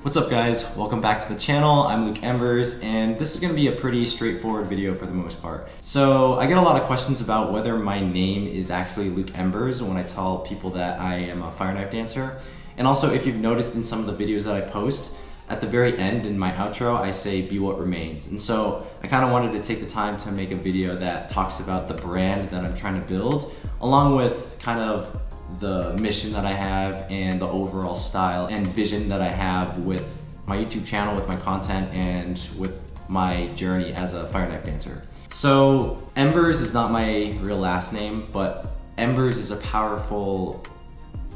What's up guys, welcome back to the channel. I'm Luke Embers and this is going to be a pretty straightforward video for the most part. So I get a lot of questions about whether my name is actually Luke Embers when I tell people that I am a fire knife dancer. And also if you've noticed in some of the videos that I post, at the very end in my outro I say be what remains. And so I kind of wanted to take the time to make a video that talks about the brand that I'm trying to build, along with kind of the mission that I have and the overall style and vision that I have with my YouTube channel, with my content, and with my journey as a fire knife dancer. So Embers is not my real last name, but Embers is a powerful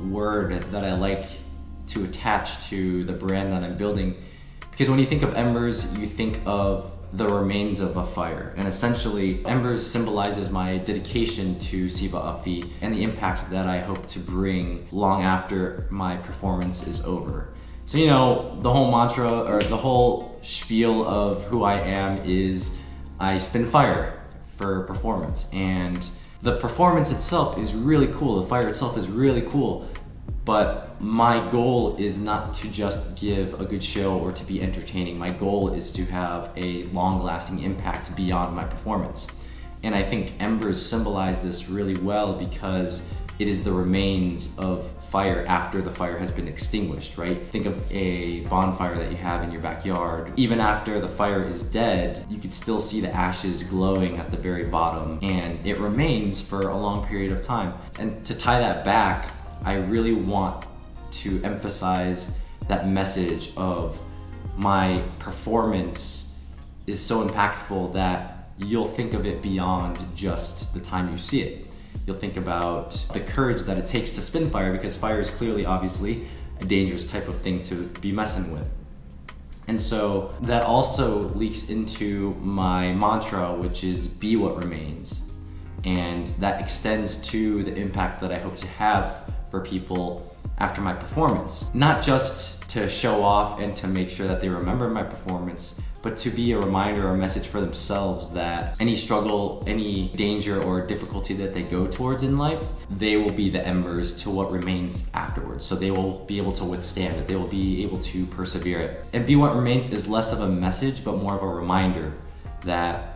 word that I like to attach to the brand that I'm building, because when you think of embers, you think of the remains of a fire. And essentially, embers symbolizes my dedication to sivaafi and the impact that I hope to bring long after my performance is over. So you know, the whole mantra or the whole spiel of who I am is I spin fire for performance, and the performance itself is really cool, the fire itself is really cool, but my goal is not to just give a good show or to be entertaining. My goal is to have a long-lasting impact beyond my performance. And I think embers symbolize this really well because it is the remains of fire after the fire has been extinguished, right? Think of a bonfire that you have in your backyard. Even after the fire is dead, you can still see the ashes glowing at the very bottom, and it remains for a long period of time. And to tie that back, I really want to emphasize that message of my performance is so impactful that you'll think of it beyond just the time you see it. You'll think about the courage that it takes to spin fire, because fire is clearly, obviously, a dangerous type of thing to be messing with. And so that also leaks into my mantra, which is be what remains. And that extends to the impact that I hope to have for people after my performance. Not just to show off and to make sure that they remember my performance, but to be a reminder or a message for themselves that any struggle, any danger or difficulty that they go towards in life, they will be the embers to what remains afterwards. So they will be able to withstand it, they will be able to persevere it. And be what remains is less of a message, but more of a reminder that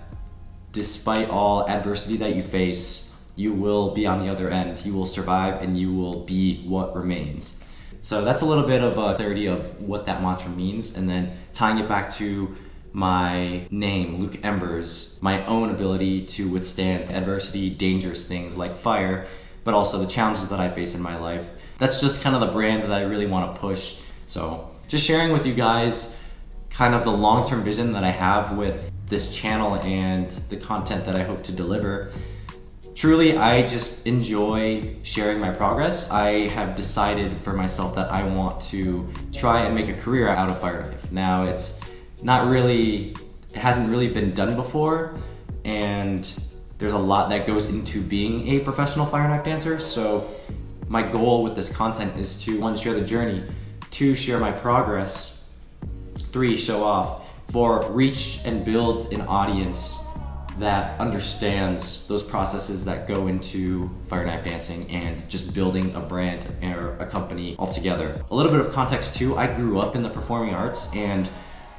despite all adversity that you face, you will be on the other end, you will survive, and you will be what remains. So that's a little bit of a clarity of what that mantra means, and then tying it back to my name, Luke Embers, my own ability to withstand adversity, dangerous things like fire, but also the challenges that I face in my life. That's just kind of the brand that I really want to push. So just sharing with you guys kind of the long-term vision that I have with this channel and the content that I hope to deliver. Truly, I just enjoy sharing my progress. I have decided for myself that I want to try and make a career out of fire knife. Now, it hasn't really been done before, and there's a lot that goes into being a professional fire knife dancer. So my goal with this content is to, 1, share the journey, 2, share my progress, 3, show off, 4, reach and build an audience that understands those processes that go into fire knife dancing and just building a brand or a company altogether. A little bit of context too, I grew up in the performing arts, and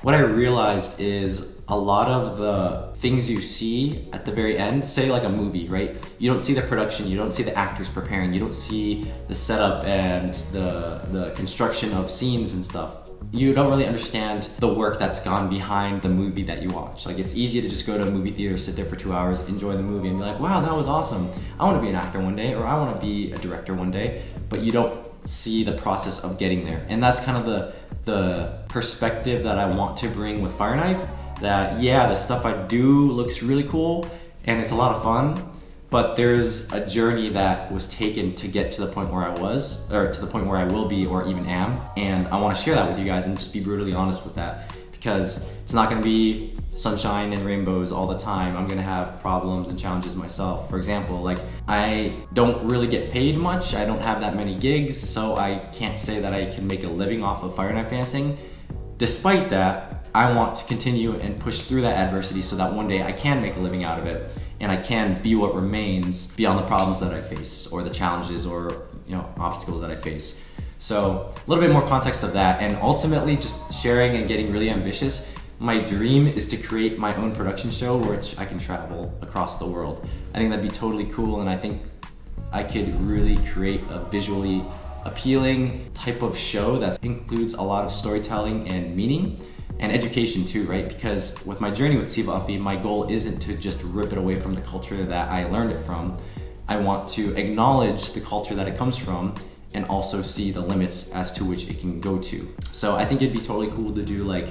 what I realized is a lot of the things you see at the very end, say like a movie, right? You don't see the production, you don't see the actors preparing, you don't see the setup and the construction of scenes and stuff. You don't really understand the work that's gone behind the movie that you watch. Like, it's easy to just go to a movie theater, sit there for 2 hours, enjoy the movie, and be like, wow, that was awesome. I want to be an actor one day, or I want to be a director one day. But you don't see the process of getting there. And that's kind of the perspective that I want to bring with fire knife. That, yeah, the stuff I do looks really cool, and it's a lot of fun, but there's a journey that was taken to get to the point where I was, or to the point where I will be, or even am. And I want to share that with you guys and just be brutally honest with that, because it's not going to be sunshine and rainbows all the time. I'm going to have problems and challenges myself. For example, like, I don't really get paid much. I don't have that many gigs, so I can't say that I can make a living off of fire knife dancing. Despite that, I want to continue and push through that adversity so that one day I can make a living out of it, and I can be what remains beyond the problems that I face, or the challenges, or obstacles that I face. So a little bit more context of that, and ultimately just sharing and getting really ambitious. My dream is to create my own production show which I can travel across the world. I think that'd be totally cool, and I think I could really create a visually appealing type of show that includes a lot of storytelling and meaning and education too, right? Because with my journey with sivaafi, my goal isn't to just rip it away from the culture that I learned it from. I want to acknowledge the culture that it comes from and also see the limits as to which it can go to. So I think it'd be totally cool to do like,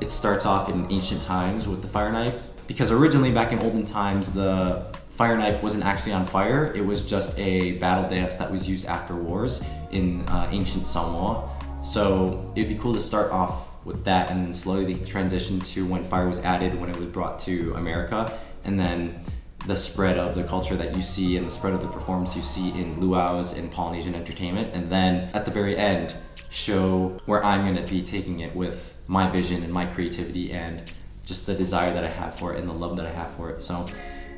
it starts off in ancient times with the fire knife, because originally back in olden times, the fire knife wasn't actually on fire. It was just a battle dance that was used after wars in ancient Samoa. So it'd be cool to start off with that and then slowly transition to when fire was added, when it was brought to America, and then the spread of the culture that you see and the spread of the performance you see in luau's and Polynesian entertainment. And then at the very end, show where I'm gonna be taking it with my vision and my creativity and just the desire that I have for it and the love that I have for it. So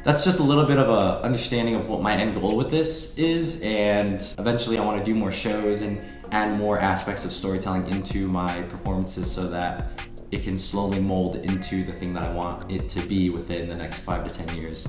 that's just a little bit of a understanding of what my end goal with this is, and eventually I want to do more shows and add more aspects of storytelling into my performances so that it can slowly mold into the thing that I want it to be within the next 5 to 10 years.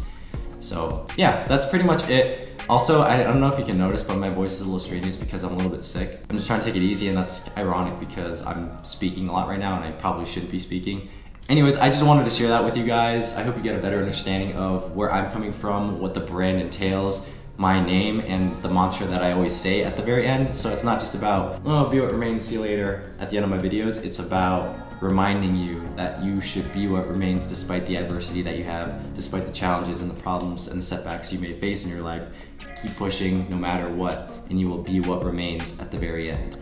So yeah, that's pretty much it. Also, I don't know if you can notice, but my voice is a little strenuous because I'm a little bit sick. I'm just trying to take it easy, and that's ironic because I'm speaking a lot right now and I probably shouldn't be speaking. Anyways, I just wanted to share that with you guys. I hope you get a better understanding of where I'm coming from, what the brand entails, my name, and the mantra that I always say at the very end. So it's not just about, oh, be what remains, see you later at the end of my videos. It's about reminding you that you should be what remains despite the adversity that you have, despite the challenges and the problems and the setbacks you may face in your life. Keep pushing no matter what, and you will be what remains at the very end.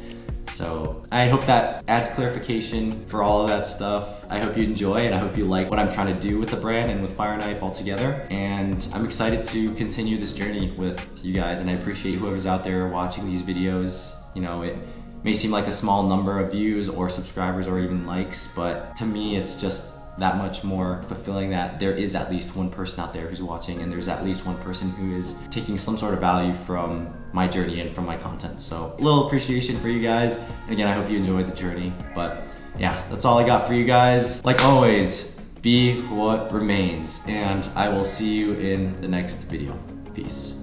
So I hope that adds clarification for all of that stuff. I hope you enjoy, and I hope you like what I'm trying to do with the brand and with Fire Knife altogether. And I'm excited to continue this journey with you guys, and I appreciate whoever's out there watching these videos. You know, it may seem like a small number of views or subscribers or even likes, but to me it's just that much more fulfilling that there is at least one person out there who's watching, and there's at least one person who is taking some sort of value from my journey and from my content. So a little appreciation for you guys, and again, I hope you enjoyed the journey. But yeah, that's all I got for you guys. Like always, be what remains, and I will see you in the next video. Peace.